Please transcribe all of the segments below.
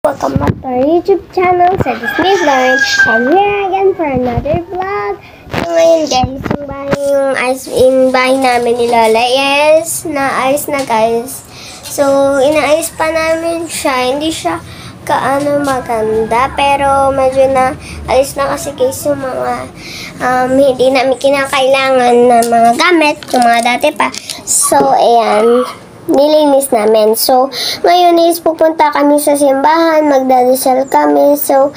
welcome back to our YouTube channel. So this is Lauren. I'm here again for another vlog. So ngayon guys, yung bahay namin ni Lola is naayos na guys. So inaayos pa namin siya. Hindi siya kaano maganda, pero medyo na ayos na kasi guys yung mga hindi namin kinakailangan na mga gamit, yung mga dati pa. So ayan, nilinis namin. So, ngayon is pupunta kami sa simbahan, magdadasal kami. So,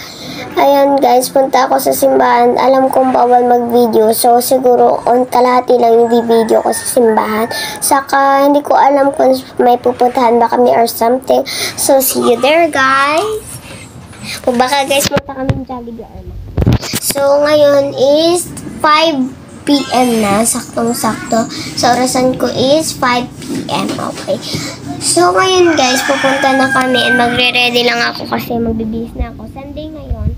ayan guys, punta ako sa simbahan. Alam kong bawal mag-video. So, siguro on kalahati lang yung video ko sa simbahan. Saka, hindi ko alam kung may pupuntahan ba kami or something. So, see you there guys. O baka guys, punta kami ng Jollibee or so, ngayon is 5 PM na, saktong-sakto. So, orasan ko is 5 PM, okay. So, ngayon guys, pupunta na kami and magre-ready lang ako kasi magbibihis na ako. Sunday ngayon.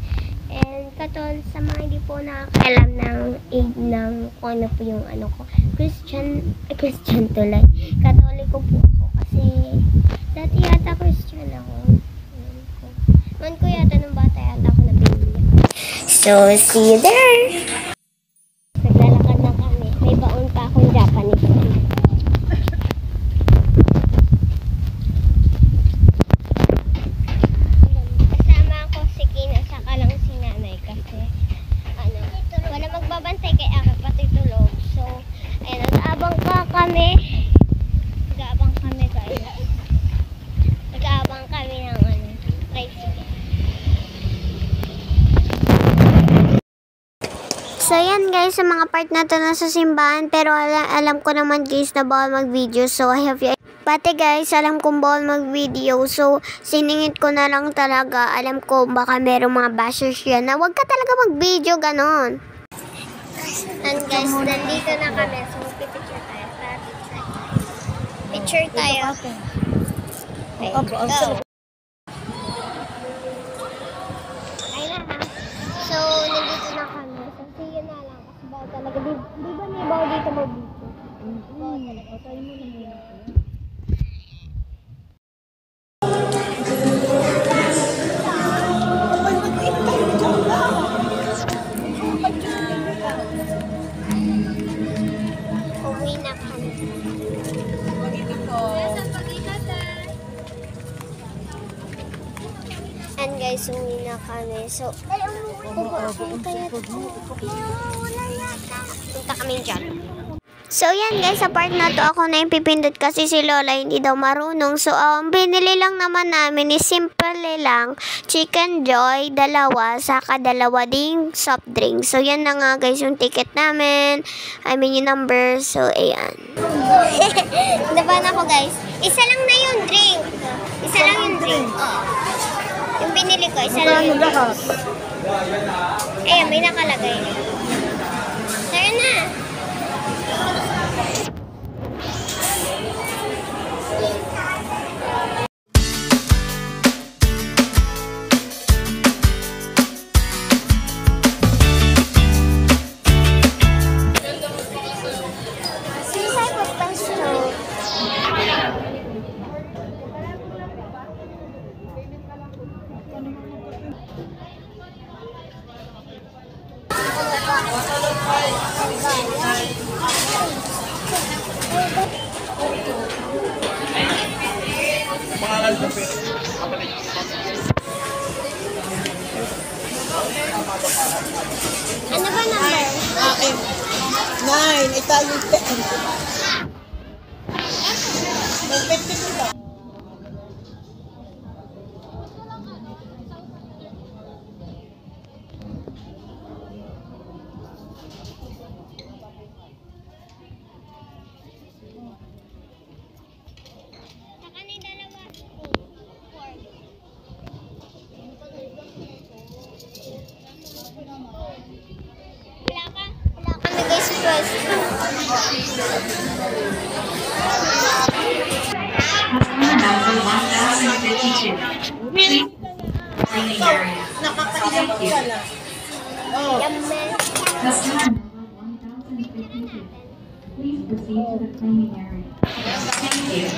And katol, sa mga hindi po nakakaalam ng aid ng kung ano po yung ano ko, Christian tuloy. Katoliko po ako kasi dati yata Christian ako. Man ko yata nung bata yata ako nabili. So, see you there! Naglalakad na kami. May baon pa akong Japanese. Kasama ako si Kina, saka lang si Nanay kasi wala magbabantay kay Aki pati tulog. So, ayun, nag-aabang kami. Nag-aabang kami guys. Nag-aabang kami ng tricycle. So, yan guys, sa mga part na to nasa simbahan, pero alam ko naman guys na bawal mag-video. So, I have you. Pati guys, alam kong bawal mag-video. So, siningit ko na lang talaga. Alam ko baka merong mga bashers yan na wag ka talaga mag-video, ganon. And guys, nandito na kami. So, picture tayo. Picture tayo. Okay, go. So, nandito na kami. Talaga, di ba may bawa dito mag-video? Patay mo na muna. Uwi na kami. And guys, uwi na kami. So, punta kami dyan. So, yan guys, sa part na to, ako na yung pipindot kasi si Lola hindi daw marunong. So, binili lang naman namin is simple lang. Chicken Joy, 2, saka 2 ding soft drink. So, yan na nga guys yung ticket namin. I mean yung number. So, ayan. Naban ako guys. Isa lang na yung drink. Isa lang yung drink. Yung binili ko, isa lang yung drink. Ayan, may nakalagay. Tara na. Ano ba number? 9. Italian 10. May 50 ba? Nakakailan pa pala. Customer number 1052. Please proceed to the cleaning area. Thank you.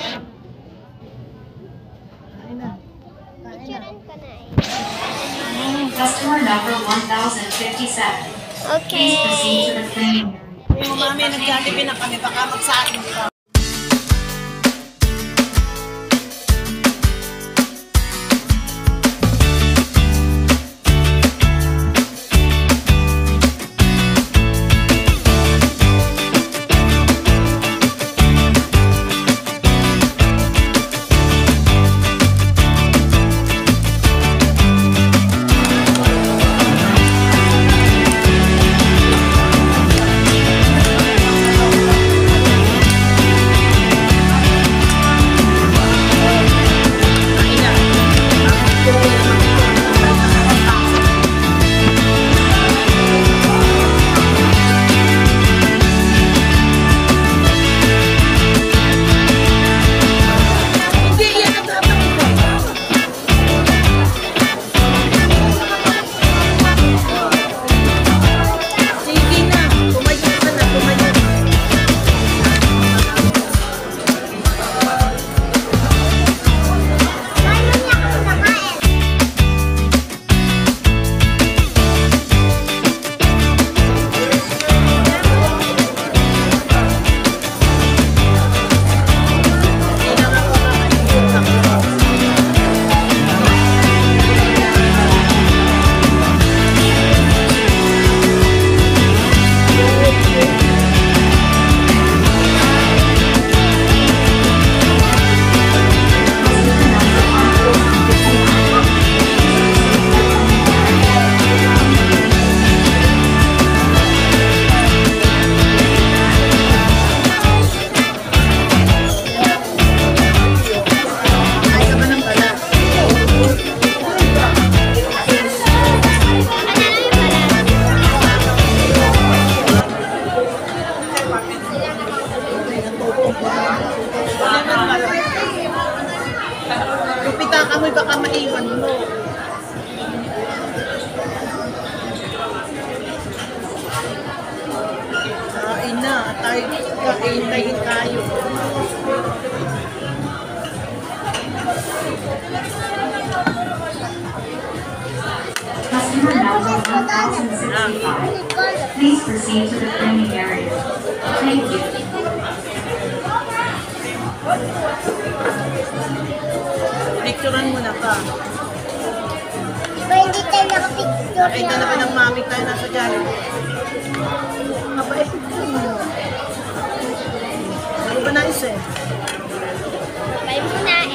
Picturean ko na eh. Customer number 1057. Okay. Please proceed to the cleaning area. Yung mami, nag-jollibee na kami, baka magsaing dito. Lupita ka mo, baka maiwan mo. Kain na, kain tayo. Customer number 1065. Please proceed to the cleaning area. Thank you. Picturean mo na ka. Diba hindi tayo nakapicture Nakita na ba ng mami tayo nasa Jollibee? Mabait mo. Ano ba nais eh? Bye muna.